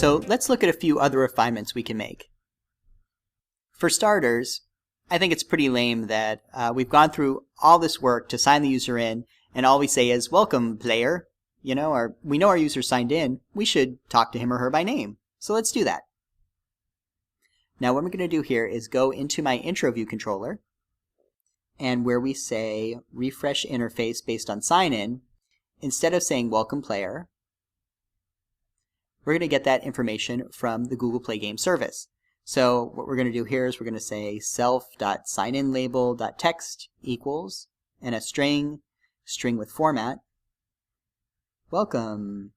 So let's look at a few other refinements we can make. For starters, I think it's pretty lame that we've gone through all this work to sign the user in, and all we say is, welcome, player. You know, we know our user signed in. We should talk to him or her by name. So let's do that. Now what I'm going to do here is go into my intro view controller, and where we say refresh interface based on sign in, instead of saying welcome player, we're going to get that information from the Google Play Game service. So what we're going to do here is we're going to say self.signinlabel.text equals, and a string with format, welcome,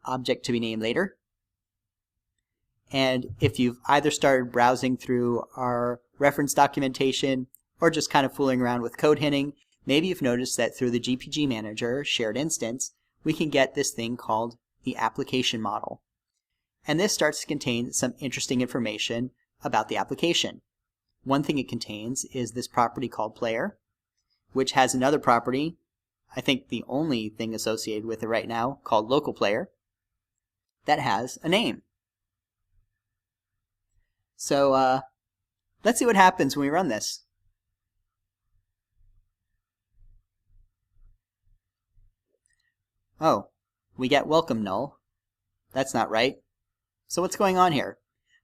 object to be named later. And if you've either started browsing through our reference documentation or just kind of fooling around with code hinting, maybe you've noticed that through the GPG Manager shared instance, we can get this thing called the application model. And this starts to contain some interesting information about the application. One thing it contains is this property called player, which has another property, I think the only thing associated with it right now, called local player, that has a name. So let's see what happens when we run this. Oh, we get welcome null. That's not right. So what's going on here?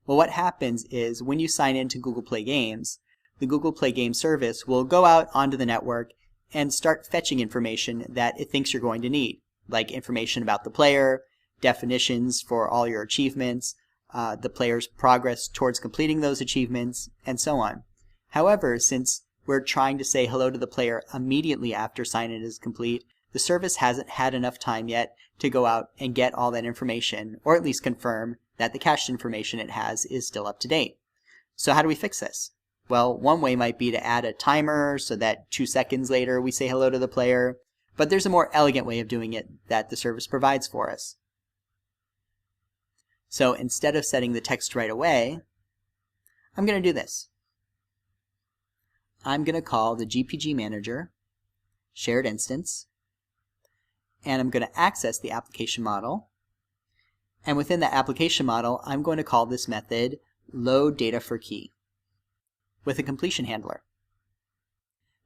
Well, what happens is when you sign into Google Play Games, the Google Play Game service will go out onto the network and start fetching information that it thinks you're going to need, like information about the player, definitions for all your achievements, the player's progress towards completing those achievements, and so on. However, since we're trying to say hello to the player immediately after sign-in is complete, the service hasn't had enough time yet to go out and get all that information, or at least confirm that the cached information it has is still up to date. So how do we fix this? Well, one way might be to add a timer so that 2 seconds later we say hello to the player, but there's a more elegant way of doing it that the service provides for us. So instead of setting the text right away, I'm going to do this. I'm going to call the GPG Manager shared instance, and I'm going to access the application model. And within the application model, I'm going to call this method loadDataForKey with a completion handler.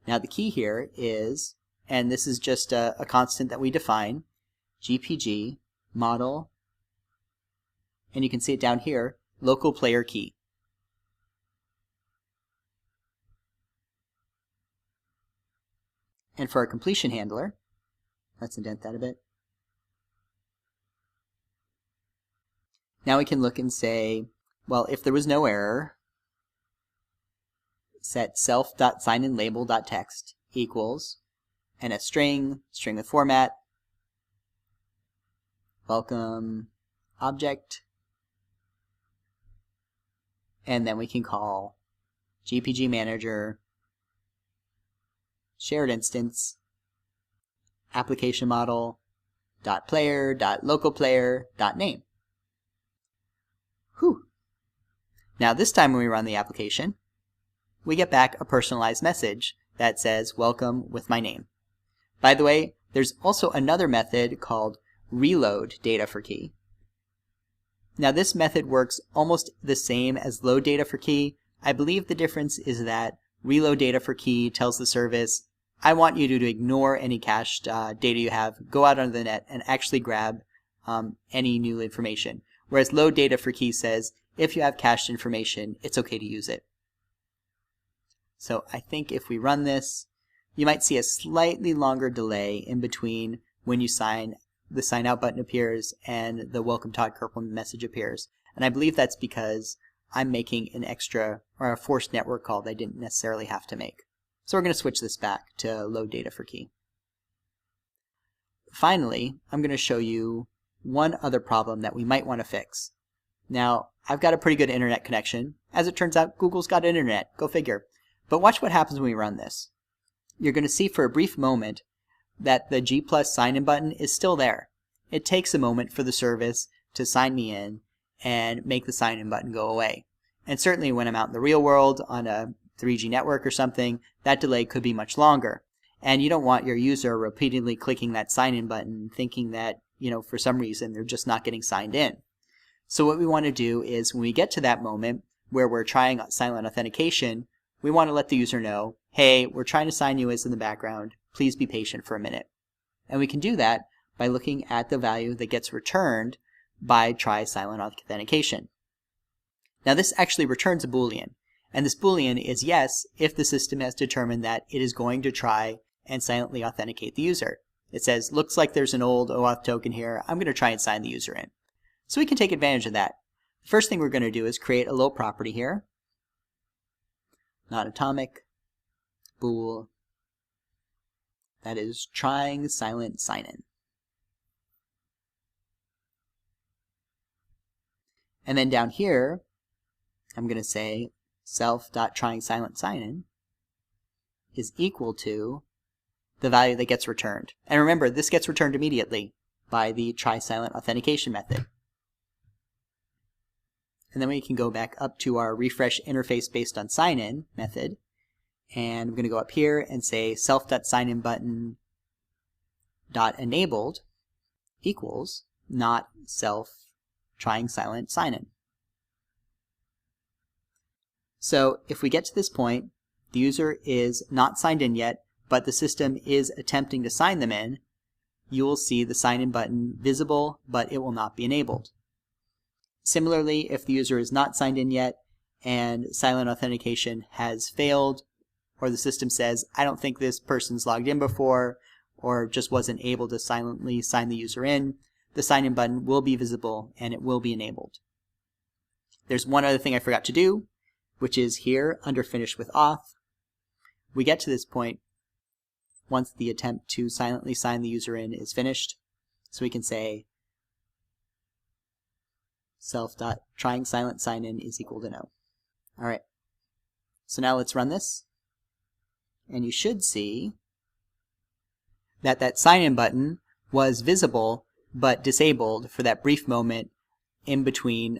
Now the key here is, and this is just a constant that we define, GPG model, and you can see it down here, local player key. And for our completion handler, let's indent that a bit. Now we can look and say, well, if there was no error, set self.signinlabel.text equals, and a string with format, welcome, object, and then we can call GPG Manager shared instance application model .player .local player .name. Whew. Now this time when we run the application, we get back a personalized message that says welcome with my name. By the way, there's also another method called reloadDataForKey. Now this method works almost the same as loadDataForKey. I believe the difference is that reloadDataForKey tells the service, I want you to ignore any cached data you have, go out onto the net and actually grab any new information. Whereas loadDataForKey says, if you have cached information, it's okay to use it. So I think if we run this, you might see a slightly longer delay in between when you sign, the sign out button appears and the welcome Todd Kirkland message appears. And I believe that's because I'm making an extra or a forced network call that I didn't necessarily have to make. So we're going to switch this back to loadDataForKey. Finally, I'm going to show you one other problem that we might want to fix. Now, I've got a pretty good internet connection. As it turns out, Google's got internet. Go figure. But watch what happens when we run this. You're going to see for a brief moment that the G+ sign-in button is still there. It takes a moment for the service to sign me in and make the sign-in button go away. And certainly when I'm out in the real world on a 3G network or something, that delay could be much longer. And you don't want your user repeatedly clicking that sign-in button thinking that for some reason they're just not getting signed in. So what we want to do is when we get to that moment where we're trying silent authentication, we want to let the user know, hey, we're trying to sign you as in the background. Please be patient for a minute. And we can do that by looking at the value that gets returned by try silent authentication. Now this actually returns a Boolean, and this Boolean is yes if the system has determined that it is going to try and silently authenticate the user. It says, looks like there's an old OAuth token here, I'm going to try and sign the user in. So we can take advantage of that. The first thing we're going to do is create a little property here, not atomic, bool, that is trying silent sign in. And then down here, I'm going to say self.tryingSilentSignin is equal to the value that gets returned. And remember, this gets returned immediately by the try-silent authentication method. And then we can go back up to our refresh interface based on sign-in method. And I'm going to go up here and say self.signInButton.enabled equals not self.tryingSilentSignin. So if we get to this point, the user is not signed in yet, but the system is attempting to sign them in, you will see the sign in button visible, but it will not be enabled. Similarly, if the user is not signed in yet and silent authentication has failed, or the system says, I don't think this person's logged in before, or just wasn't able to silently sign the user in, the sign in button will be visible and it will be enabled. There's one other thing I forgot to do, which is here under finish with auth. We get to this point once the attempt to silently sign the user in is finished. So we can say self.tryingSilentSignin is equal to no. All right. So now let's run this. And you should see that that sign in button was visible but disabled for that brief moment in between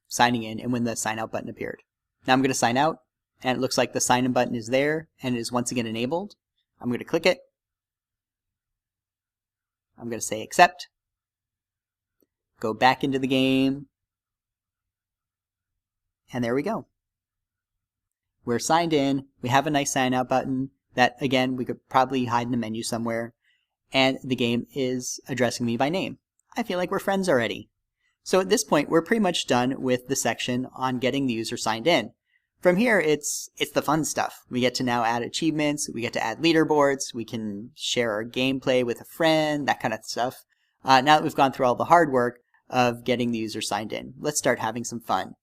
signing in and when the sign out button appeared. Now I'm going to sign out, and it looks like the sign in button is there and it is once again enabled. I'm going to click it. I'm going to say accept. Go back into the game. And there we go. We're signed in. We have a nice sign out button that, again, we could probably hide in a menu somewhere. And the game is addressing me by name. I feel like we're friends already. So at this point, we're pretty much done with the section on getting the user signed in. From here, it's the fun stuff. We get to now add achievements, we get to add leaderboards, we can share our gameplay with a friend, that kind of stuff. Now that we've gone through all the hard work of getting the user signed in, let's start having some fun.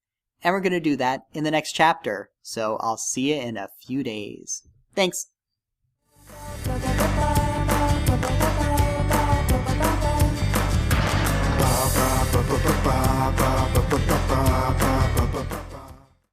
And we're going to do that in the next chapter. So I'll see you in a few days. Thanks.